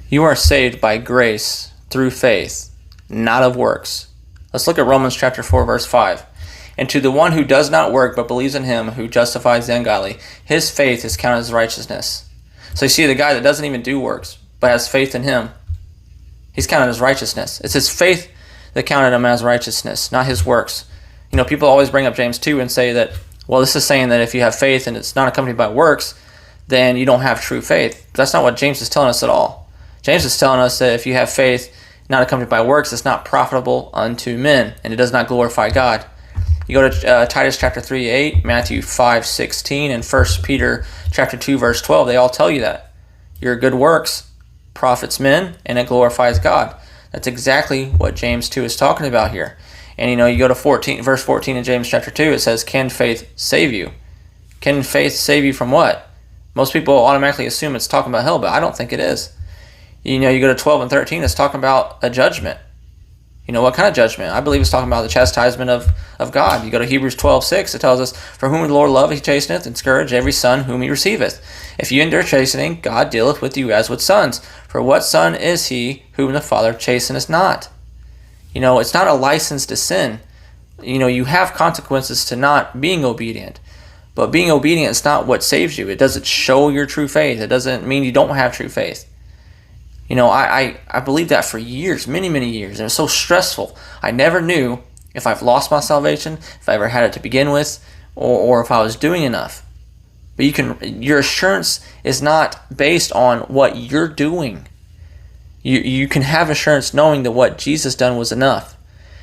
You are saved by grace through faith, not of works. Let's look at Romans chapter 4, verse 5. And to the one who does not work but believes in him who justifies the ungodly, his faith is counted as righteousness. So you see the guy that doesn't even do works but has faith in him, he's counted as righteousness. It's his faith that counted him as righteousness, not his works. You know, people always bring up James 2 and say that, well, this is saying that if you have faith and it's not accompanied by works, then you don't have true faith. But that's not what James is telling us at all. James is telling us that if you have faith not accompanied by works, it's not profitable unto men, and it does not glorify God. You go to Titus chapter 3:8, Matthew 5:16, and 1 Peter chapter 2, verse 12. They all tell you that. Your good works profits men, and it glorifies God. That's exactly what James 2 is talking about here. And you go to verse 14 in James chapter 2, it says, can faith save you? Can faith save you from what? Most people automatically assume it's talking about hell, but I don't think it is. You go to 12 and 13, it's talking about a judgment. What kind of judgment? I believe it's talking about the chastisement of God. You go to Hebrews 12:6, it tells us, for whom the Lord loveth, he chasteneth, and scourge every son whom he receiveth. If you endure chastening, God dealeth with you as with sons. For what son is he whom the Father chasteneth not? It's not a license to sin. You have consequences to not being obedient. But being obedient is not what saves you. It doesn't show your true faith. It doesn't mean you don't have true faith. I believed that for years, many, many years. And it was so stressful. I never knew if I've lost my salvation, if I ever had it to begin with, or if I was doing enough. But your assurance is not based on what you're doing. You can have assurance knowing that what Jesus done was enough.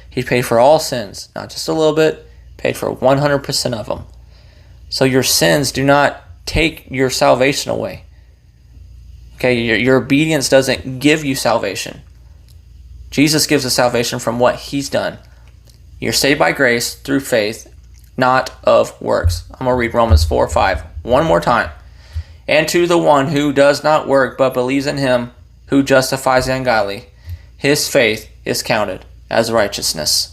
He paid for all sins, not just a little bit, paid for 100% of them. So your sins do not take your salvation away. Okay, your obedience doesn't give you salvation. Jesus gives us salvation from what he's done. You're saved by grace through faith, not of works. I'm going to read Romans 4:5 one more time. And to the one who does not work but believes in him who justifies the ungodly, his faith is counted as righteousness.